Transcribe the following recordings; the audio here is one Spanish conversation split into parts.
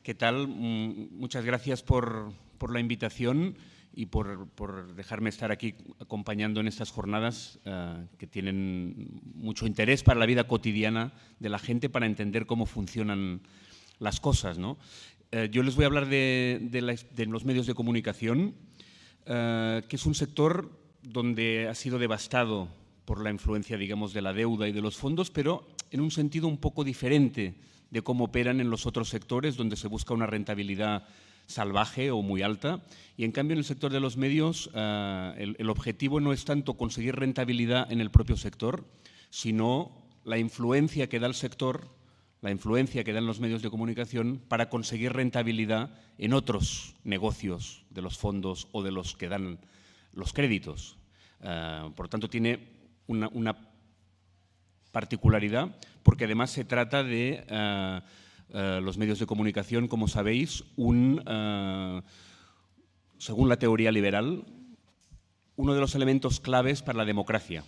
¿Qué tal? Muchas gracias por la invitación y por dejarme estar aquí acompañando en estas jornadas que tienen mucho interés para la vida cotidiana de la gente, para entender cómo funcionan las cosas, ¿no? Yo les voy a hablar de los medios de comunicación, que es un sector donde ha sido devastado por la influencia, digamos, de la deuda y de los fondos, pero en un sentido un poco diferente de cómo operan en los otros sectores, donde se busca una rentabilidad salvaje o muy alta. Y en cambio, en el sector de los medios, el objetivo no es tanto conseguir rentabilidad en el propio sector, sino la influencia que da el sector, la influencia que dan los medios de comunicación para conseguir rentabilidad en otros negocios de los fondos o de los que dan los créditos. Por tanto, tiene una particularidad, porque además se trata de los medios de comunicación, como sabéis, según la teoría liberal, uno de los elementos claves para la democracia.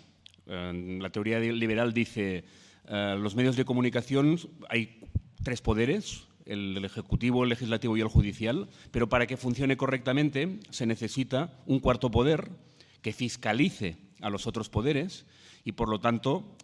La teoría liberal dice los medios de comunicación, hay tres poderes, el ejecutivo, el legislativo y el judicial, pero para que funcione correctamente se necesita un cuarto poder que fiscalice a los otros poderes y, por lo tanto,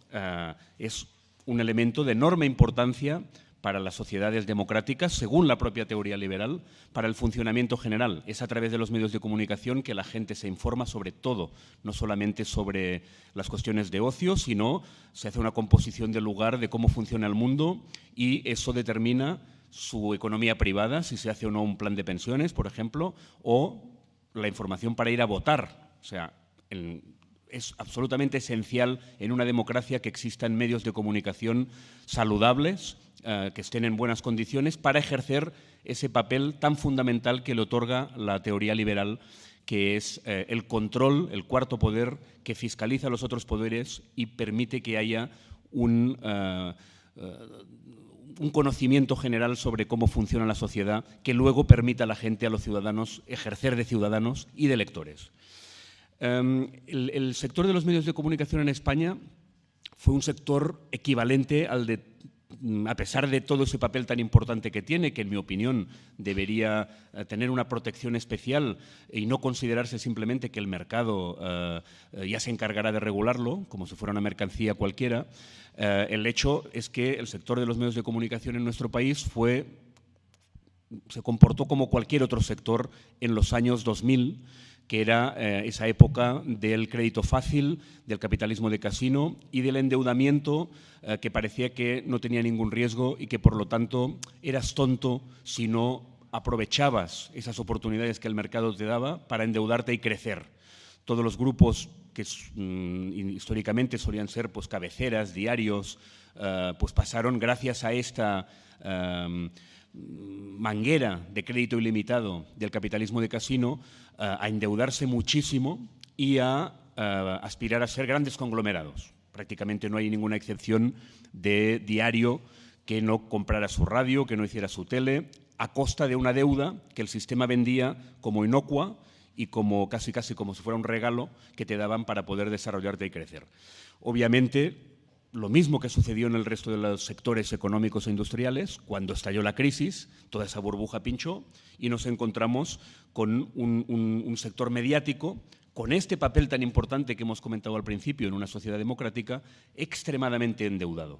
es un elemento de enorme importancia para las sociedades democráticas, según la propia teoría liberal, para el funcionamiento general. Es a través de los medios de comunicación que la gente se informa sobre todo, no solamente sobre las cuestiones de ocio, sino se hace una composición del lugar de cómo funciona el mundo y eso determina su economía privada, si se hace o no un plan de pensiones, por ejemplo, o la información para ir a votar. O sea, es absolutamente esencial en una democracia que existan medios de comunicación saludables, que estén en buenas condiciones para ejercer ese papel tan fundamental que le otorga la teoría liberal, que es el control, el cuarto poder que fiscaliza a los otros poderes y permite que haya un conocimiento general sobre cómo funciona la sociedad, que luego permita a la gente, a los ciudadanos, ejercer de ciudadanos y de electores. El sector de los medios de comunicación en España fue un sector equivalente al de, a pesar de todo ese papel tan importante que tiene, que en mi opinión debería tener una protección especial y no considerarse simplemente que el mercado ya se encargará de regularlo, como si fuera una mercancía cualquiera, el hecho es que el sector de los medios de comunicación en nuestro país se comportó como cualquier otro sector en los años 2000, que era esa época del crédito fácil, del capitalismo de casino y del endeudamiento que parecía que no tenía ningún riesgo y que, por lo tanto, eras tonto si no aprovechabas esas oportunidades que el mercado te daba para endeudarte y crecer. Todos los grupos que históricamente solían ser pues, cabeceras, diarios, pues pasaron gracias a esta manguera de crédito ilimitado del capitalismo de casino a endeudarse muchísimo y a aspirar a ser grandes conglomerados. Prácticamente no hay ninguna excepción de diario que no comprara su radio, que no hiciera su tele, a costa de una deuda que el sistema vendía como inocua y como casi como si fuera un regalo que te daban para poder desarrollarte y crecer. Obviamente, lo mismo que sucedió en el resto de los sectores económicos e industriales, cuando estalló la crisis, toda esa burbuja pinchó y nos encontramos con un sector mediático con este papel tan importante que hemos comentado al principio en una sociedad democrática, extremadamente endeudado.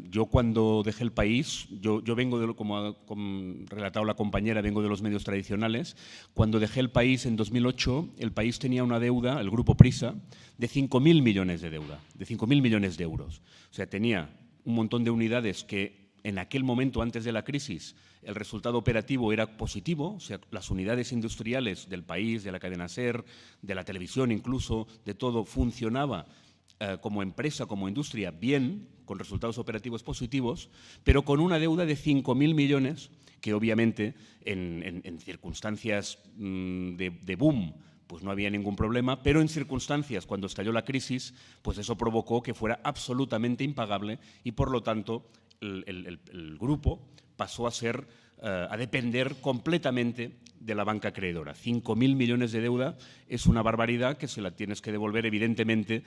Yo cuando dejé el país, yo vengo, como ha relatado la compañera, vengo de los medios tradicionales. Cuando dejé el país en 2008, el país tenía una deuda, el Grupo Prisa, de 5.000 millones de deuda, de 5.000 millones de euros. O sea, tenía un montón de unidades que en aquel momento, antes de la crisis, el resultado operativo era positivo, o sea, las unidades industriales del país, de la cadena SER, de la televisión incluso, de todo, funcionaba como empresa, como industria, bien, con resultados operativos positivos, pero con una deuda de 5.000 millones, que obviamente en circunstancias de boom pues no había ningún problema, pero en circunstancias, cuando estalló la crisis, pues eso provocó que fuera absolutamente impagable y, por lo tanto, el grupo pasó a depender completamente de la banca acreedora. 5.000 millones de deuda es una barbaridad que se la tienes que devolver, evidentemente,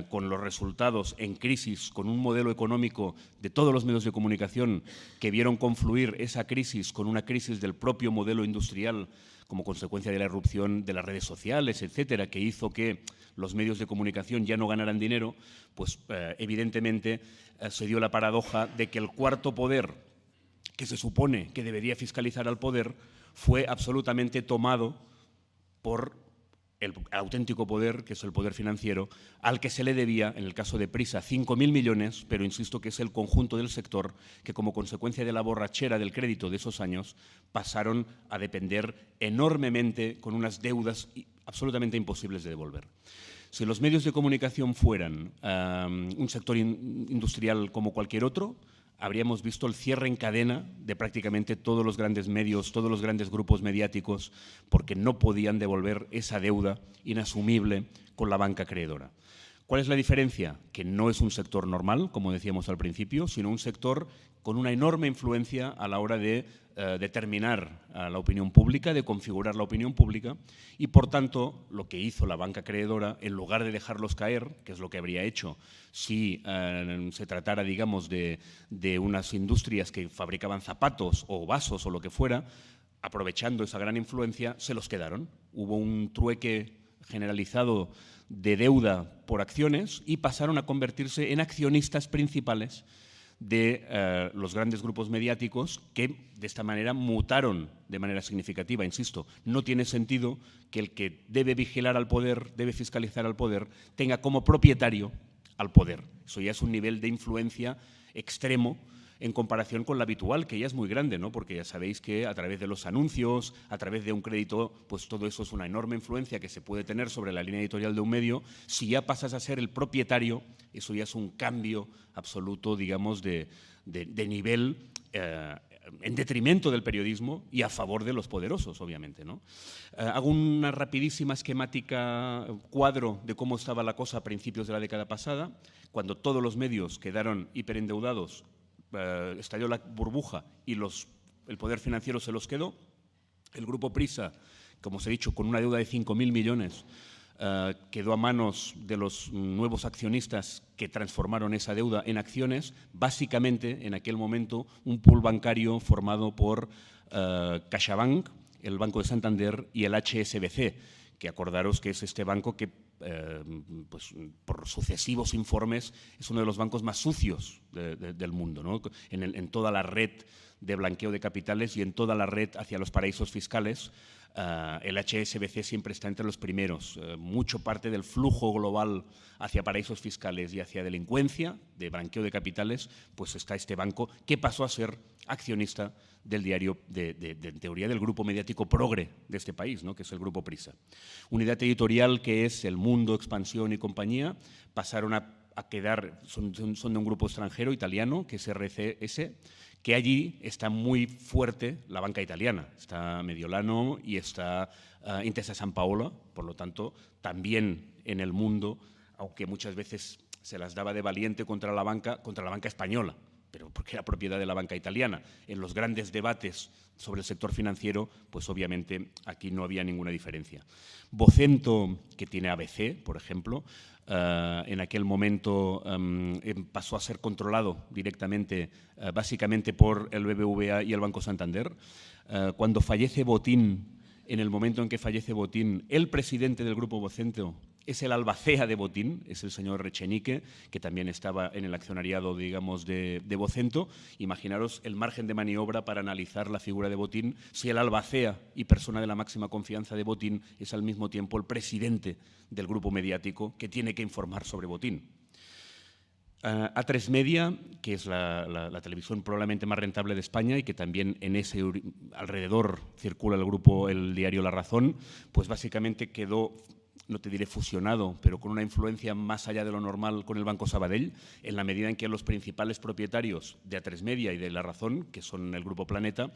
con los resultados en crisis, con un modelo económico de todos los medios de comunicación que vieron confluir esa crisis con una crisis del propio modelo industrial como consecuencia de la irrupción de las redes sociales, etcétera, que hizo que los medios de comunicación ya no ganaran dinero, pues evidentemente se dio la paradoja de que el cuarto poder, que se supone que debería fiscalizar al poder, fue absolutamente tomado por el auténtico poder, que es el poder financiero, al que se le debía, en el caso de Prisa, 5.000 millones, pero insisto que es el conjunto del sector que, como consecuencia de la borrachera del crédito de esos años, pasaron a depender enormemente con unas deudas absolutamente imposibles de devolver. Si los medios de comunicación fueran un sector industrial como cualquier otro, habríamos visto el cierre en cadena de prácticamente todos los grandes medios, todos los grandes grupos mediáticos, porque no podían devolver esa deuda inasumible con la banca acreedora. ¿Cuál es la diferencia? Que no es un sector normal, como decíamos al principio, sino un sector con una enorme influencia a la hora de determinar a la opinión pública, de configurar la opinión pública, y por tanto lo que hizo la banca acreedora, en lugar de dejarlos caer, que es lo que habría hecho si se tratara, digamos, de unas industrias que fabricaban zapatos o vasos o lo que fuera, aprovechando esa gran influencia, se los quedaron. Hubo un trueque generalizado de deuda por acciones y pasaron a convertirse en accionistas principales de los grandes grupos mediáticos, que de esta manera mutaron de manera significativa. Insisto, no tiene sentido que el que debe vigilar al poder, debe fiscalizar al poder, tenga como propietario al poder. Eso ya es un nivel de influencia extremo en comparación con la habitual, que ya es muy grande, ¿no? Porque ya sabéis que a través de los anuncios, a través de un crédito, pues todo eso es una enorme influencia que se puede tener sobre la línea editorial de un medio. Si ya pasas a ser el propietario, eso ya es un cambio absoluto, digamos, de nivel en detrimento del periodismo y a favor de los poderosos, obviamente, ¿no? Hago una rapidísima esquemática cuadro de cómo estaba la cosa a principios de la década pasada, cuando todos los medios quedaron hiperendeudados, estalló la burbuja y el poder financiero se los quedó. El grupo Prisa, como os he dicho, con una deuda de 5.000 millones, quedó a manos de los nuevos accionistas que transformaron esa deuda en acciones, básicamente en aquel momento un pool bancario formado por CaixaBank, el Banco de Santander y el HSBC, que acordaros que es este banco que, pues, por sucesivos informes, es uno de los bancos más sucios del mundo, ¿no? En toda la red de blanqueo de capitales y en toda la red hacia los paraísos fiscales, el HSBC siempre está entre los primeros. Mucho parte del flujo global hacia paraísos fiscales y hacia delincuencia, de blanqueo de capitales, pues está este banco que pasó a ser accionista del diario, en teoría, del grupo mediático progre de este país, ¿no? Que es el Grupo Prisa. Unidad editorial que es El Mundo, Expansión y compañía, pasaron a quedar, son de un grupo extranjero, italiano, que es RCS, que allí está muy fuerte la banca italiana. Está Mediolano y está Intesa Sanpaolo, por lo tanto, también en el mundo, aunque muchas veces se las daba de valiente contra la banca española, pero porque era propiedad de la banca italiana. En los grandes debates sobre el sector financiero, pues obviamente aquí no había ninguna diferencia. Vocento, que tiene ABC, por ejemplo, en aquel momento pasó a ser controlado directamente, básicamente por el BBVA y el Banco Santander. Cuando fallece Botín, en el momento en que fallece Botín, el presidente del Grupo Vocento es el albacea de Botín, es el señor Rechenique, que también estaba en el accionariado, digamos, de Vocento. Imaginaros el margen de maniobra para analizar la figura de Botín si el albacea y persona de la máxima confianza de Botín es al mismo tiempo el presidente del grupo mediático que tiene que informar sobre Botín. A3 Media, que es la televisión probablemente más rentable de España y que también en ese alrededor circula el diario La Razón, pues básicamente quedó, no te diré fusionado, pero con una influencia más allá de lo normal con el Banco Sabadell, en la medida en que los principales propietarios de A3 Media y de La Razón, que son el Grupo Planeta,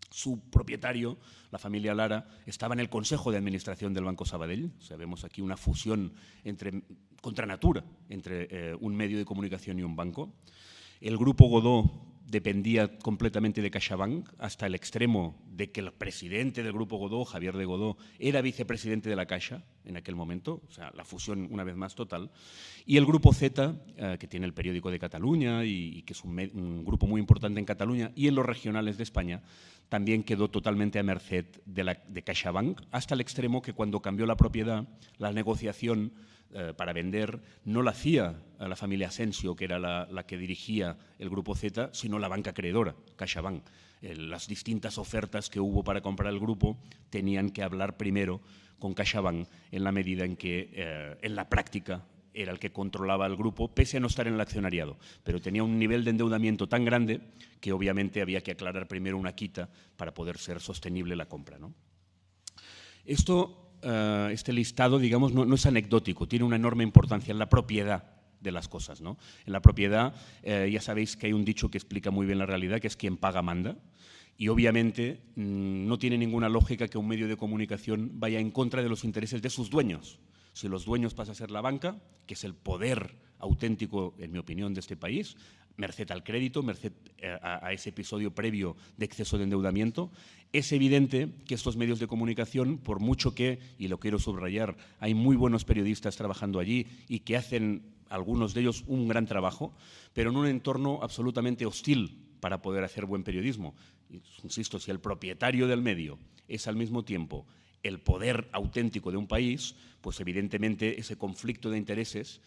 su propietario, la familia Lara, estaba en el Consejo de Administración del Banco Sabadell. O sea, vemos aquí una fusión contra natura entre un medio de comunicación y un banco. El Grupo Godó dependía completamente de CaixaBank, hasta el extremo de que el presidente del Grupo Godó, Javier de Godó, era vicepresidente de la Caixa en aquel momento, o sea, la fusión una vez más total. Y el Grupo Z, que tiene el Periódico de Cataluña y que es un grupo muy importante en Cataluña y en los regionales de España, también quedó totalmente a merced de CaixaBank, hasta el extremo que cuando cambió la propiedad, la negociación para vender no la hacía la familia Asensio, que era la que dirigía el Grupo Z, sino la banca acreedora, CaixaBank. Las distintas ofertas que hubo para comprar el grupo tenían que hablar primero con CaixaBank en la medida en que en la práctica era el que controlaba el grupo, pese a no estar en el accionariado, pero tenía un nivel de endeudamiento tan grande que obviamente había que aclarar primero una quita para poder ser sostenible la compra, ¿no? Este listado, digamos, no es anecdótico, tiene una enorme importancia en la propiedad de las cosas, ¿no? En la propiedad ya sabéis que hay un dicho que explica muy bien la realidad, que es quien paga manda, y obviamente no tiene ninguna lógica que un medio de comunicación vaya en contra de los intereses de sus dueños. Si los dueños pasa a ser la banca, que es el poder auténtico, en mi opinión, de este país, merced al crédito, merced a ese episodio previo de exceso de endeudamiento, es evidente que estos medios de comunicación, por mucho que, y lo quiero subrayar, hay muy buenos periodistas trabajando allí y que hacen, algunos de ellos, un gran trabajo, pero en un entorno absolutamente hostil para poder hacer buen periodismo. Insisto, si el propietario del medio es al mismo tiempo el poder auténtico de un país, pues evidentemente ese conflicto de intereses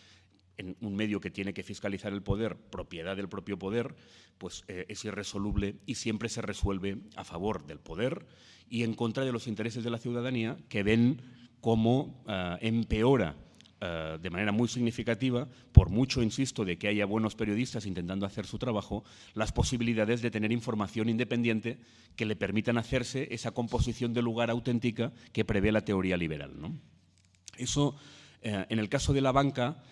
en un medio que tiene que fiscalizar el poder, propiedad del propio poder, pues es irresoluble y siempre se resuelve a favor del poder y en contra de los intereses de la ciudadanía, que ven cómo empeora de manera muy significativa, por mucho, insisto, de que haya buenos periodistas intentando hacer su trabajo, las posibilidades de tener información independiente que le permitan hacerse esa composición de lugar auténtica que prevé la teoría liberal, ¿no? Eso, en el caso de la banca,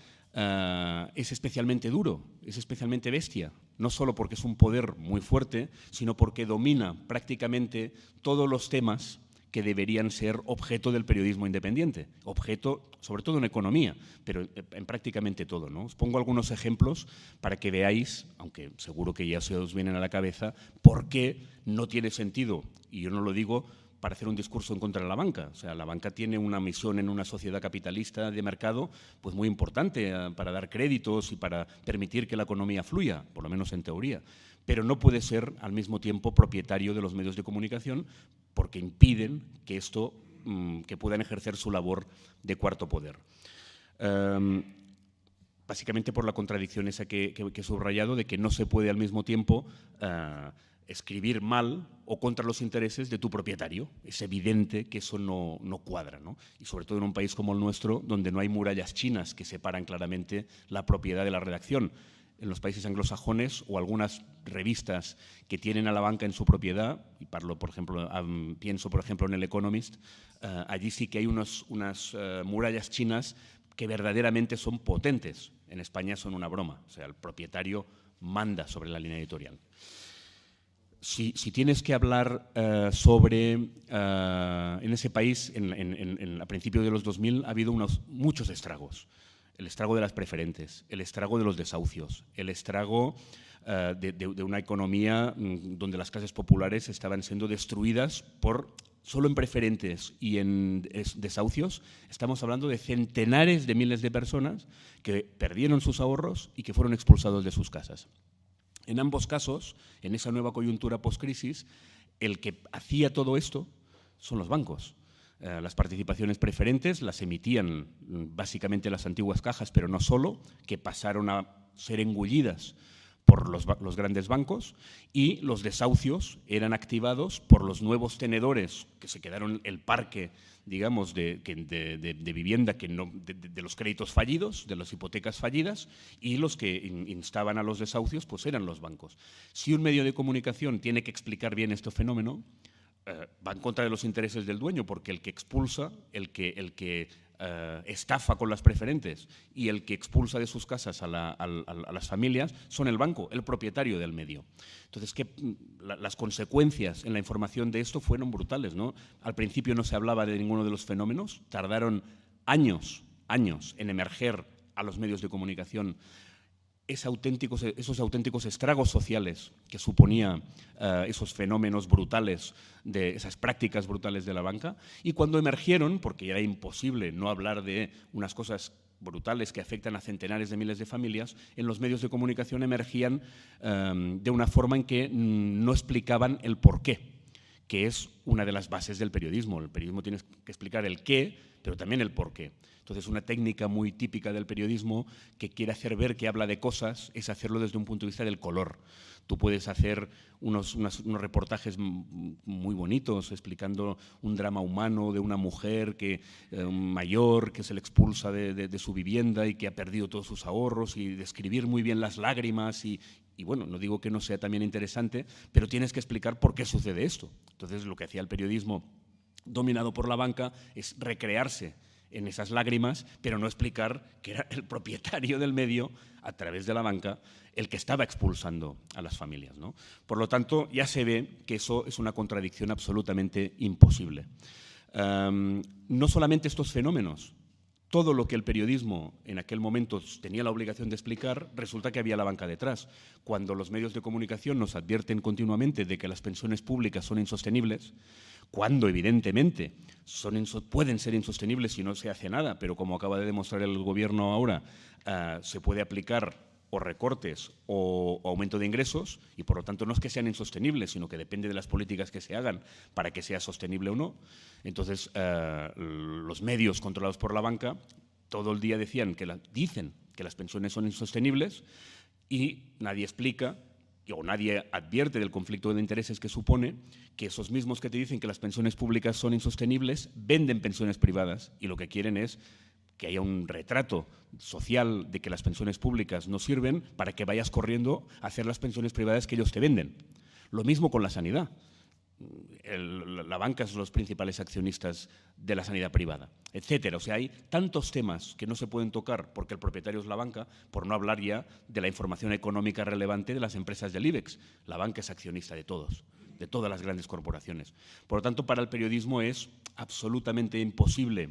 es especialmente duro, es especialmente bestia, no solo porque es un poder muy fuerte, sino porque domina prácticamente todos los temas que deberían ser objeto del periodismo independiente, objeto sobre todo en economía, pero en prácticamente todo, ¿no? Os pongo algunos ejemplos para que veáis, aunque seguro que ya se os vienen a la cabeza, por qué no tiene sentido, y yo no lo digo para hacer un discurso en contra de la banca. O sea, la banca tiene una misión en una sociedad capitalista de mercado pues muy importante para dar créditos y para permitir que la economía fluya, por lo menos en teoría. Pero no puede ser al mismo tiempo propietario de los medios de comunicación porque impiden que que puedan ejercer su labor de cuarto poder. Básicamente por la contradicción esa que he subrayado de que no se puede al mismo tiempo escribir mal o contra los intereses de tu propietario. Es evidente que eso no cuadra, ¿no? Y sobre todo en un país como el nuestro, donde no hay murallas chinas que separan claramente la propiedad de la redacción. En los países anglosajones o algunas revistas que tienen a la banca en su propiedad, y pienso por ejemplo en El Economist, allí sí que hay unas murallas chinas que verdaderamente son potentes. En España son una broma, o sea, el propietario manda sobre la línea editorial. Si tienes que hablar sobre, en ese país, a principios de los 2000, ha habido muchos estragos. El estrago de las preferentes, el estrago de los desahucios, el estrago de una economía donde las clases populares estaban siendo destruidas solo en preferentes y en desahucios. Estamos hablando de centenares de miles de personas que perdieron sus ahorros y que fueron expulsados de sus casas. En ambos casos, en esa nueva coyuntura post-crisis, el que hacía todo esto son los bancos. Las participaciones preferentes las emitían básicamente las antiguas cajas, pero no solo, que pasaron a ser engullidas por los grandes bancos, y los desahucios eran activados por los nuevos tenedores que se quedaron el parque, digamos, de vivienda de los créditos fallidos, de las hipotecas fallidas, y los que instaban a los desahucios pues eran los bancos. Si un medio de comunicación tiene que explicar bien este fenómeno, va en contra de los intereses del dueño, porque el que expulsa, el que estafa con las preferentes y el que expulsa de sus casas a las familias son el banco, el propietario del medio. Entonces, las consecuencias en la información de esto fueron brutales, ¿no? Al principio no se hablaba de ninguno de los fenómenos, tardaron años en emerger a los medios de comunicación esos auténticos estragos sociales que suponía esos fenómenos brutales, de esas prácticas brutales de la banca, y cuando emergieron, porque era imposible no hablar de unas cosas brutales que afectan a centenares de miles de familias, en los medios de comunicación emergían de una forma en que no explicaban el porqué, que es una de las bases del periodismo. El periodismo tiene que explicar el qué, pero también el por qué. Entonces, una técnica muy típica del periodismo que quiere hacer ver que habla de cosas es hacerlo desde un punto de vista del color. Tú puedes hacer unos reportajes muy bonitos explicando un drama humano de una mujer mayor que se le expulsa de su vivienda y que ha perdido todos sus ahorros, y describir muy bien las lágrimas y bueno, no digo que no sea también interesante, pero tienes que explicar por qué sucede esto. Entonces, lo que hacía el periodismo dominado por la banca es recrearse en esas lágrimas, pero no explicar que era el propietario del medio, a través de la banca, el que estaba expulsando a las familias, ¿no? Por lo tanto, ya se ve que eso es una contradicción absolutamente imposible. No solamente estos fenómenos, todo lo que el periodismo en aquel momento tenía la obligación de explicar, resulta que había la banca detrás. Cuando los medios de comunicación nos advierten continuamente de que las pensiones públicas son insostenibles, cuando evidentemente pueden ser insostenibles si no se hace nada, pero como acaba de demostrar el Gobierno ahora, se puede aplicar o recortes o aumento de ingresos, y por lo tanto no es que sean insostenibles, sino que depende de las políticas que se hagan para que sea sostenible o no. Entonces, los medios controlados por la banca todo el día dicen que las pensiones son insostenibles, y nadie explica o nadie advierte del conflicto de intereses que supone que esos mismos que te dicen que las pensiones públicas son insostenibles venden pensiones privadas, y lo que quieren es que haya un retrato social de que las pensiones públicas no sirven para que vayas corriendo a hacer las pensiones privadas que ellos te venden. Lo mismo con la sanidad. La banca son los principales accionistas de la sanidad privada, etcétera. O sea, hay tantos temas que no se pueden tocar porque el propietario es la banca, por no hablar ya de la información económica relevante de las empresas del IBEX. La banca es accionista de todos, de todas las grandes corporaciones. Por lo tanto, para el periodismo es absolutamente imposible,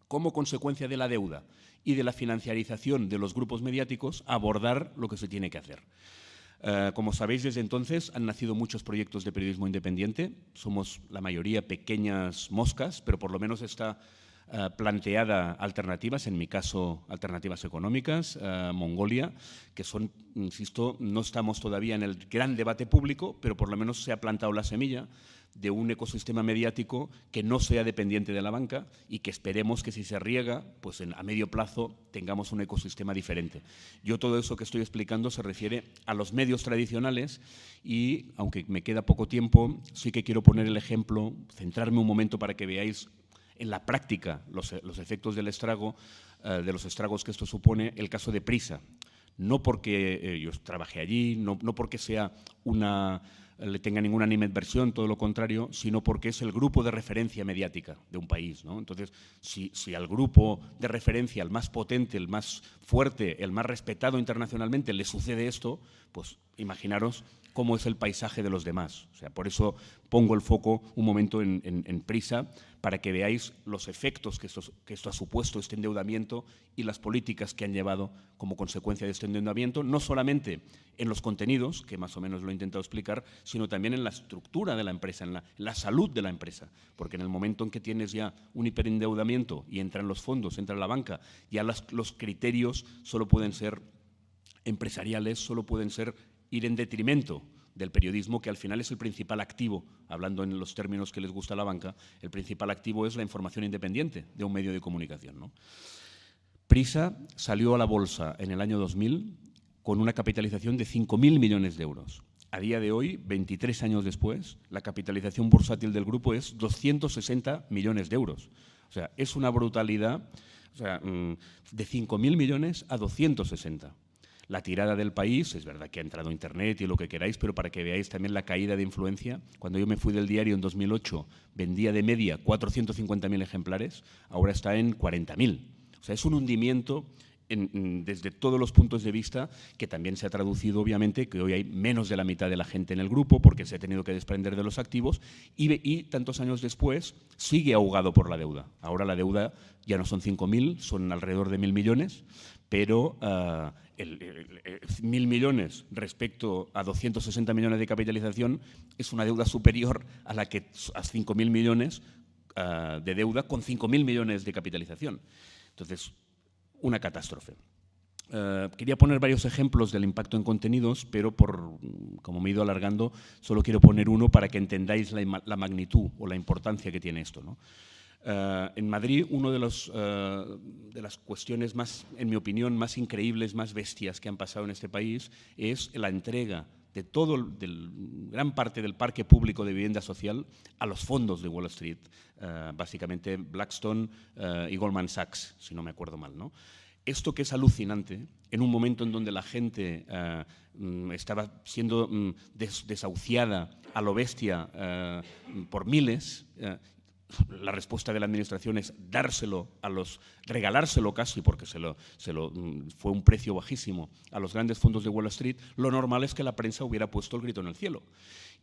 como consecuencia de la deuda y de la financiarización de los grupos mediáticos, abordar lo que se tiene que hacer. Como sabéis, desde entonces han nacido muchos proyectos de periodismo independiente. Somos la mayoría pequeñas moscas, pero por lo menos está planteada alternativas, en mi caso alternativas económicas, Mongolia, que son, insisto, no estamos todavía en el gran debate público, pero por lo menos se ha plantado la semilla de un ecosistema mediático que no sea dependiente de la banca, y que esperemos que si se riega, pues a medio plazo tengamos un ecosistema diferente. Yo todo eso que estoy explicando se refiere a los medios tradicionales, y aunque me queda poco tiempo, sí que quiero poner el ejemplo, centrarme un momento para que veáis en la práctica los efectos del estrago, de los estragos que esto supone, el caso de Prisa. No porque yo trabajé allí, no porque le tenga ninguna animadversión, todo lo contrario, sino porque es el grupo de referencia mediática de un país, ¿no? Entonces, si al grupo de referencia, el más potente, el más fuerte, el más respetado internacionalmente, le sucede esto, pues imaginaros cómo es el paisaje de los demás. O sea, por eso pongo el foco un momento en Prisa, para que veáis los efectos que esto ha supuesto, este endeudamiento, y las políticas que han llevado como consecuencia de este endeudamiento, no solamente en los contenidos, que más o menos lo he intentado explicar, sino también en la estructura de la empresa, en la salud de la empresa. Porque en el momento en que tienes ya un hiperendeudamiento y entran los fondos, entra la banca, ya los criterios solo pueden ser empresariales, solo pueden ir en detrimento del periodismo, que al final es el principal activo. Hablando en los términos que les gusta a la banca, el principal activo es la información independiente de un medio de comunicación, ¿no? Prisa salió a la bolsa en el año 2000 con una capitalización de 5.000 millones de euros. A día de hoy, 23 años después, la capitalización bursátil del grupo es 260 millones de euros. O sea, es una brutalidad, o sea, de 5.000 millones a 260. La tirada del país, es verdad que ha entrado Internet y lo que queráis, pero para que veáis también la caída de influencia. Cuando yo me fui del diario en 2008, vendía de media 450.000 ejemplares, ahora está en 40.000. O sea, es un hundimiento desde todos los puntos de vista, que también se ha traducido, obviamente, que hoy hay menos de la mitad de la gente en el grupo porque se ha tenido que desprender de los activos y tantos años después sigue ahogado por la deuda. Ahora la deuda ya no son 5.000, son alrededor de 1.000 millones, pero 1.000 millones respecto a 260 millones de capitalización es una deuda superior a la que a 5.000 millones de deuda con 5.000 millones de capitalización. Entonces, una catástrofe. Quería poner varios ejemplos del impacto en contenidos, pero como me he ido alargando, solo quiero poner uno para que entendáis la magnitud o la importancia que tiene esto, ¿no? En Madrid, una de las cuestiones más, en mi opinión, más increíbles, más bestias que han pasado en este país es la entrega de gran parte del parque público de vivienda social a los fondos de Wall Street, básicamente Blackstone y Goldman Sachs, si no me acuerdo mal, ¿no? Esto que es alucinante, en un momento en donde la gente estaba siendo desahuciada a lo bestia por miles, la respuesta de la Administración es regalárselo casi, porque fue un precio bajísimo a los grandes fondos de Wall Street. Lo normal es que la prensa hubiera puesto el grito en el cielo.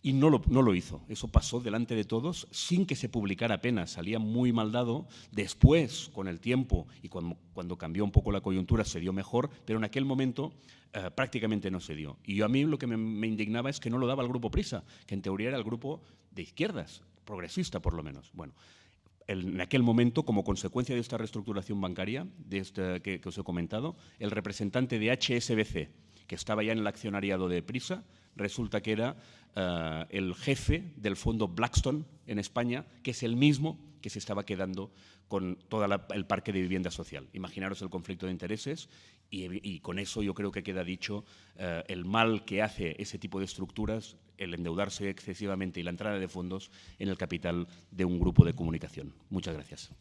Y no lo hizo. Eso pasó delante de todos sin que se publicara apenas. Salía muy mal dado. Después, con el tiempo y cuando cambió un poco la coyuntura, se dio mejor, pero en aquel momento prácticamente no se dio. Y a mí lo que me indignaba es que no lo daba el Grupo Prisa, que en teoría era el grupo de izquierdas, progresista por lo menos. Bueno, en aquel momento, como consecuencia de esta reestructuración bancaria que os he comentado, el representante de HSBC, que estaba ya en el accionariado de Prisa, resulta que era el jefe del fondo Blackstone en España, que es el mismo que se estaba quedando con todo el parque de vivienda social. Imaginaros el conflicto de intereses y con eso yo creo que queda dicho el mal que hace ese tipo de estructuras, el endeudarse excesivamente y la entrada de fondos en el capital de un grupo de comunicación. Muchas gracias.